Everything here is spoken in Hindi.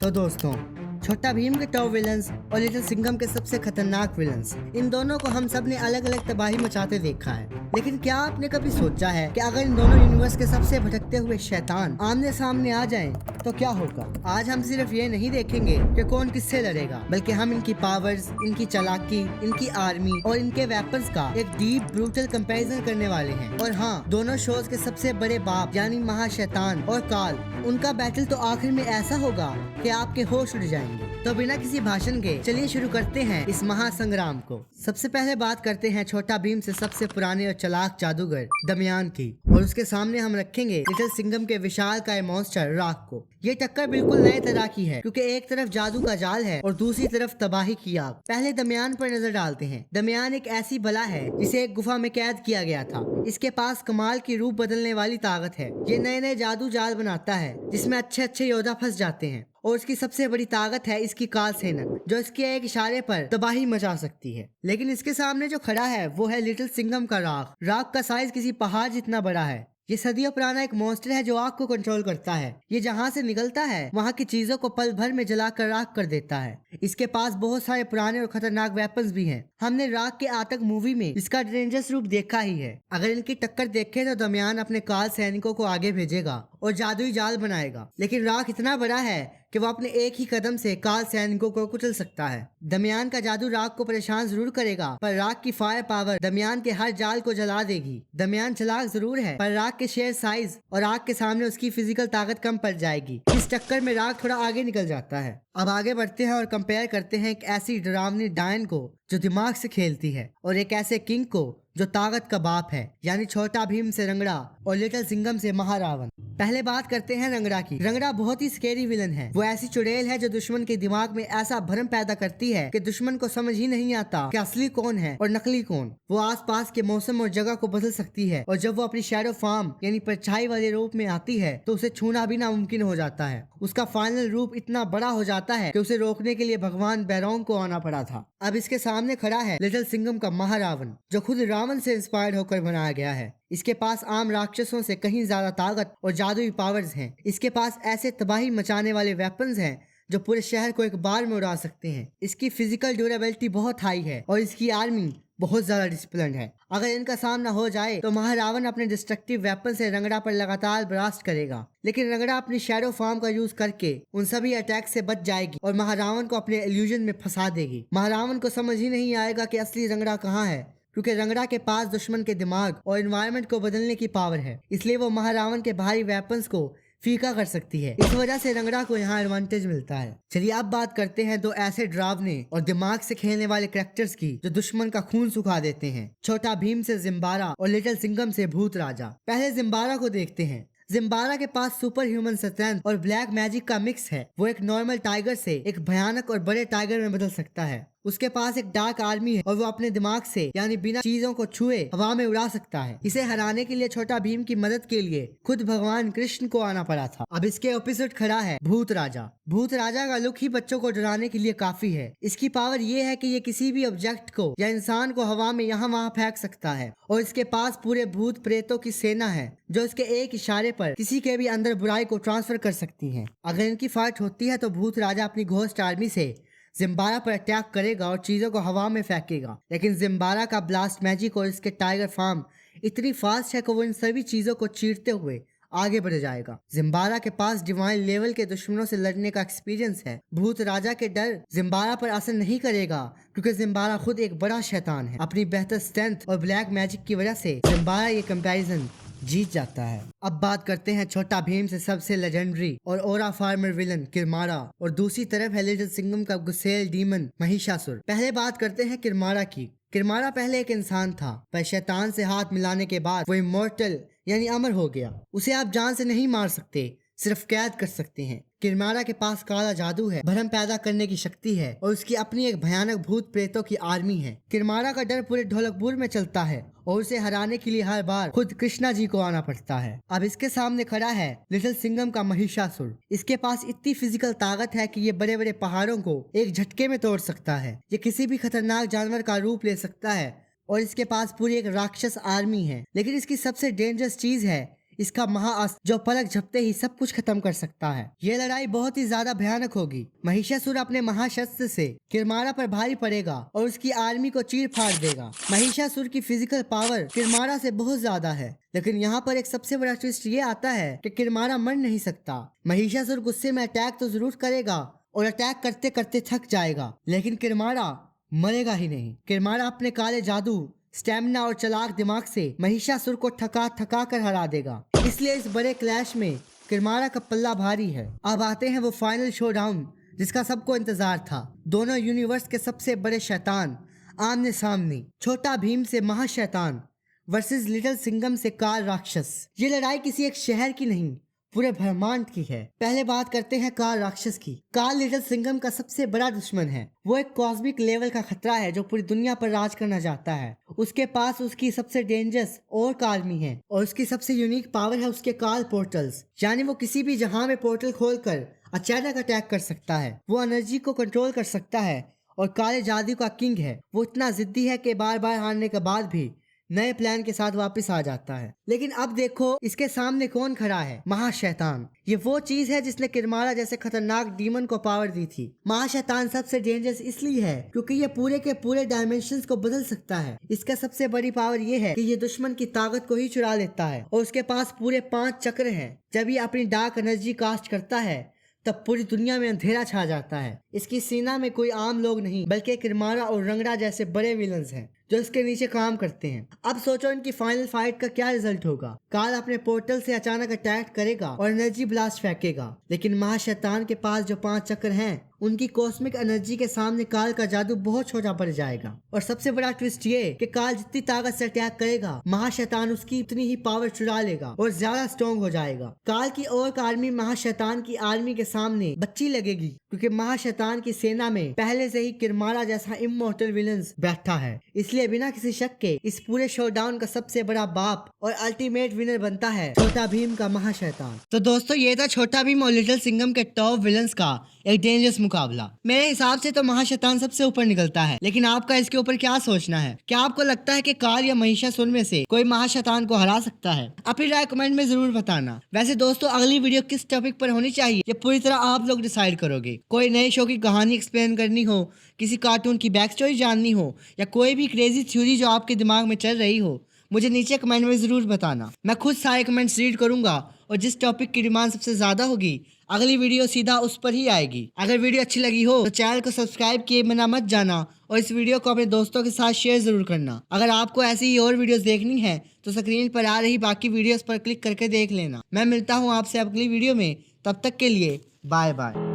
तो दोस्तों, छोटा भीम के टॉप विलन्स और लिटिल सिंघम के सबसे खतरनाक विलन्स, इन दोनों को हम सब ने अलग अलग तबाही मचाते देखा है। लेकिन क्या आपने कभी सोचा है कि अगर इन दोनों यूनिवर्स के सबसे भटकते हुए शैतान आमने सामने आ जाएं, तो क्या होगा? आज हम सिर्फ ये नहीं देखेंगे कि कौन किससे लड़ेगा, बल्कि हम इनकी पावर्स, इनकी चालाकी, इनकी आर्मी और इनके वेपन्स का एक डीप ब्रूटल कंपैरिजन करने वाले हैं। और हाँ, दोनों शोज के सबसे बड़े बाप यानी महाशैतान और काल, उनका बैटल तो आखिर में ऐसा होगा कि आपके होश उड़ जाएंगे। तो बिना किसी भाषण के चलिए शुरू करते हैं इस महासंग्राम को। सबसे पहले बात करते हैं छोटा भीम से सबसे पुराने और चालाक जादूगर दमयान की, और उसके सामने हम रखेंगे लिटिल सिंघम के विशालकाय मॉन्स्टर राख को। ये टक्कर बिल्कुल नए तरह की है, क्योंकि एक तरफ जादू का जाल है और दूसरी तरफ तबाही की आग। पहले दमयान पर नजर डालते हैं। दमयान एक ऐसी बला है जिसे एक गुफा में कैद किया गया था। इसके पास कमाल की रूप बदलने वाली ताकत है। ये नए नए जादू जाल बनाता है जिसमें अच्छे अच्छे योद्धा फंस जाते हैं, और इसकी सबसे बड़ी ताकत है इसकी काल सेनक, जो इसके एक इशारे पर तबाही मचा सकती है। लेकिन इसके सामने जो खड़ा है वो है लिटिल सिंघम का राख। राख का साइज किसी पहाड़ जितना बड़ा है। ये सदियों पुराना एक मॉन्स्टर है जो आग को कंट्रोल करता है। ये जहाँ से निकलता है वहाँ की चीजों को पल भर में जलाकर राख कर देता है। इसके पास बहुत सारे पुराने और खतरनाक वेपन्स भी हैं। हमने राख के आतंक मूवी में इसका डेंजरस रूप देखा ही है। अगर इनकी टक्कर देखें तो दमयान अपने काल सैनिकों को आगे भेजेगा और जादुई जाल बनाएगा, लेकिन राख इतना बड़ा है कि वो अपने एक ही कदम से काल सैनिकों को कुचल सकता है। दमयान का जादू राख को परेशान जरूर करेगा, पर राख की फायर पावर दमयान के हर जाल को जला देगी। दमयान चालाक जरूर है, पर राख के शेयर साइज और आग के सामने उसकी फिजिकल ताकत कम पड़ जाएगी। इस टक्कर में राख थोड़ा आगे निकल जाता है। अब आगे बढ़ते हैं और कंपेयर करते हैं एक ऐसी डरावनी डायन को जो दिमाग से खेलती है, और एक ऐसे किंग को जो ताकत का बाप है, यानी छोटा भीम से रंगड़ा और लिटिल सिंघम से महारावण। पहले बात करते हैं रंगड़ा की। रंगड़ा बहुत ही स्केरी विलन है। वो ऐसी चुड़ैल है जो दुश्मन के दिमाग में ऐसा भ्रम पैदा करती है कि दुश्मन को समझ ही नहीं आता कि असली कौन है और नकली कौन। वो आसपास के मौसम और जगह को बदल सकती है, और जब वो अपनी शैडो फॉर्म यानी परछाई वाले रूप में आती है तो उसे छूना भी नामुमकिन हो जाता है। उसका फाइनल रूप इतना बड़ा हो जाता है कि उसे रोकने के लिए भगवान बैरोंग को आना पड़ा था। अब इसके सामने खड़ा है लिटिल सिंघम का महारावण, जो खुद रावण से इंस्पायर्ड होकर बनाया गया है। इसके पास आम राक्षसों से कहीं ज्यादा ताकत और जादुई पावर्स हैं। इसके पास ऐसे तबाही मचाने वाले वेपन्स हैं जो पूरे शहर को एक बार में उड़ा सकते हैं। इसकी फिजिकल ड्यूरेबिलिटी बहुत हाई है और इसकी आर्मी बहुत ज्यादा डिसिप्लिन्ड है। अगर इनका सामना हो जाए तो महारावण अपने डिस्ट्रक्टिव वेपन से रंगड़ा पर लगातार ब्लास्ट करेगा, लेकिन रंगड़ा अपनी शैडो फॉर्म का यूज करके उन सभी अटैक से बच जाएगी और महारावण को अपने इल्यूजन में फंसा देगी। महारावण को समझ ही नहीं आएगा कि असली रंगड़ा कहाँ है, क्योंकि रंगड़ा के पास दुश्मन के दिमाग और एनवायरनमेंट को बदलने की पावर है। इसलिए वो महारावण के भारी वेपन्स को फीका कर सकती है। इस वजह से रंगड़ा को यहाँ एडवांटेज मिलता है। चलिए अब बात करते हैं दो ऐसे डरावने और दिमाग से खेलने वाले कैरेक्टर्स की जो दुश्मन का खून सुखा देते हैं। छोटा भीम से जिम्बारा और लिटिल सिंघम से भूत राजा। पहले जिम्बारा को देखते हैं। जिम्बारा के पास सुपर ह्यूमन स्ट्रेंथ और ब्लैक मैजिक का मिक्स है। वो एक नॉर्मल टाइगर से एक भयानक और बड़े टाइगर में बदल सकता है। उसके पास एक डार्क आर्मी है और वो अपने दिमाग से यानी बिना चीजों को छुए हवा में उड़ा सकता है। इसे हराने के लिए छोटा भीम की मदद के लिए खुद भगवान कृष्ण को आना पड़ा था। अब इसके ऑपोजिट खड़ा है भूत राजा। भूत राजा का लुक ही बच्चों को डराने के लिए काफी है। इसकी पावर ये है कि ये किसी भी ऑब्जेक्ट को या इंसान को हवा में यहाँ वहाँ फेंक सकता है, और इसके पास पूरे भूत प्रेतों की सेना है जो इसके एक इशारे पर किसी के भी अंदर बुराई को ट्रांसफर कर सकती है। अगर इनकी फाइट होती है तो भूत राजा अपनी घोस्ट आर्मी से जिम्बारा पर अटैक करेगा और चीजों को हवा में फेंकेगा, लेकिन जिम्बारा का ब्लास्ट मैजिक और इसके टाइगर फार्म इतनी फास्ट है कि वो इन सभी चीजों को चीरते हुए आगे बढ़ जाएगा। जिम्बारा के पास डिवाइन लेवल के दुश्मनों से लड़ने का एक्सपीरियंस है। भूत राजा के डर जिम्बारा पर असर नहीं करेगा, क्योंकि जिम्बारा खुद एक बड़ा शैतान है। अपनी बेहतर स्ट्रेंथ और ब्लैक मैजिक की वजह से जिम्बारा ये कंपैरिजन जीत जाता है। अब बात करते हैं छोटा भीम से सबसे लेजेंडरी और ओरा फार्मर विलन किरमारा, और दूसरी तरफ है लिटिल सिंघम का गुस्सेल डीमन महिषासुर। पहले बात करते हैं किरमारा की। किरमारा पहले एक इंसान था, पर शैतान से हाथ मिलाने के बाद वो इमॉर्टल यानी अमर हो गया। उसे आप जान से नहीं मार सकते, सिर्फ कैद कर सकते हैं। किरमारा के पास काला जादू है, भ्रम पैदा करने की शक्ति है, और उसकी अपनी एक भयानक भूत प्रेतों की आर्मी है। किरमारा का डर पूरे ढोलकपुर में चलता है, और उसे हराने के लिए हर बार खुद कृष्णा जी को आना पड़ता है। अब इसके सामने खड़ा है लिटिल सिंघम का महिषासुर। इसके पास इतनी फिजिकल ताकत है कि ये बड़े बड़े पहाड़ों को एक झटके में तोड़ सकता है। ये किसी भी खतरनाक जानवर का रूप ले सकता है, और इसके पास पूरी एक राक्षस आर्मी है। लेकिन इसकी सबसे डेंजरस चीज है इसका महाअस्त्र जो पलक झपते ही सब कुछ खत्म कर सकता है। ये लड़ाई बहुत ही ज्यादा भयानक होगी। महिषासुर अपने महाशस्त्र से किरमारा पर भारी पड़ेगा और उसकी आर्मी को चीर फाड़ देगा। महिषासुर की फिजिकल पावर किरमारा से बहुत ज्यादा है, लेकिन यहाँ पर एक सबसे बड़ा ट्विस्ट ये आता है कि किरमारा मर नहीं सकता। महिषासुर गुस्से में अटैक तो जरूर करेगा और अटैक करते करते थक जाएगा, लेकिन किरमारा मरेगा ही नहीं। किरमारा अपने काले जादू, स्टेमिना और चालाक दिमाग से महिषासुर को थका थका कर हरा देगा। इसलिए इस बड़े क्लैश में किरमारा का पल्ला भारी है। अब आते हैं वो फाइनल शोडाउन जिसका सबको इंतजार था। दोनों यूनिवर्स के सबसे बड़े शैतान आमने सामने, छोटा भीम से महाशैतान वर्सेस लिटिल सिंघम से काल राक्षस। ये लड़ाई किसी एक शहर की नहीं, पूरे ब्रह्मांड की है। पहले बात करते हैं काल राक्षस की। काल लिटिल सिंघम का सबसे बड़ा दुश्मन है। वो एक कॉस्मिक लेवल का खतरा है जो पूरी दुनिया पर राज करना चाहता है। उसके पास उसकी सबसे डेंजरस और आर्मी है और उसकी सबसे यूनिक पावर है उसके काल पोर्टल्स, यानी वो किसी भी जहां में पोर्टल खोलकर अचानक अटैक कर सकता है। वो एनर्जी को कंट्रोल कर सकता है और काले जादू का किंग है। वो इतना जिद्दी है कि बार बार हारने के बाद भी नए प्लान के साथ वापस आ जाता है। लेकिन अब देखो इसके सामने कौन खड़ा है, महाशैतान। ये वो चीज है जिसने किरमारा जैसे खतरनाक डीमन को पावर दी थी। महाशैतान सबसे डेंजरस इसलिए है क्योंकि ये पूरे के पूरे डायमेंशंस को बदल सकता है। इसका सबसे बड़ी पावर ये है कि ये दुश्मन की ताकत को ही चुरा लेता है और उसके पास पूरे 5 चक्र हैं। जब ये अपनी डार्क एनर्जी कास्ट करता है तब पूरी दुनिया में अंधेरा छा जाता है। इसकी सेना में कोई आम लोग नहीं बल्कि किरमारा और रंगड़ा जैसे बड़े विलन्स हैं जो इसके नीचे काम करते हैं। अब सोचो इनकी फाइनल फाइट का क्या रिजल्ट होगा। काल अपने पोर्टल से अचानक अटैक करेगा और एनर्जी ब्लास्ट फेंकेगा, लेकिन महाशैतान के पास जो 5 चक्र हैं उनकी कॉस्मिक एनर्जी के सामने काल का जादू बहुत छोटा पड़ जाएगा। और सबसे बड़ा ट्विस्ट ये कि काल जितनी ताकत से अटैक करेगा महाशैतान उसकी उतनी ही पावर चुरा लेगा और ज्यादा स्ट्रॉन्ग हो जाएगा। काल की और आर्मी महाशैतान की आर्मी के सामने बच्ची लगेगी क्योंकि महाशैतान की सेना में पहले से ही किरमारा जैसा इमॉर्टल विलन्स बैठा है। इसलिए बिना किसी शक के इस पूरे शोडाउन का सबसे बड़ा बाप और अल्टीमेट विनर बनता है छोटा भीम का महाशैतान। तो दोस्तों ये था छोटा भीम और लिटिल सिंघम के टॉप विलन्स का एक डेंजरस मुकाबला। मेरे हिसाब से तो महाशैतान सबसे ऊपर निकलता है, लेकिन आपका इसके ऊपर क्या सोचना है? क्या आपको लगता है कि काल या महिषासुर में से कोई महाशैतान को हरा सकता है? अपनी राय कमेंट में जरूर बताना। वैसे दोस्तों अगली वीडियो किस टॉपिक पर होनी चाहिए ये पूरी तरह आप लोग डिसाइड करोगे। कोई नए शो की कहानी एक्सप्लेन करनी हो, किसी कार्टून की बैक स्टोरी जाननी हो या कोई भी क्रेजी थ्योरी जो आपके दिमाग में चल रही हो, मुझे नीचे कमेंट में जरूर बताना। मैं खुद सारे कमेंट्स रीड करूंगा और जिस टॉपिक की डिमांड सबसे ज्यादा होगी अगली वीडियो सीधा उस पर ही आएगी। अगर वीडियो अच्छी लगी हो तो चैनल को सब्सक्राइब किए बिना मत जाना और इस वीडियो को अपने दोस्तों के साथ शेयर जरूर करना। अगर आपको ऐसी ही और वीडियोस देखनी है तो स्क्रीन पर आ रही बाकी वीडियोस पर क्लिक करके देख लेना। मैं मिलता हूँ आपसे अगली वीडियो में, तब तक के लिए बाय बाय।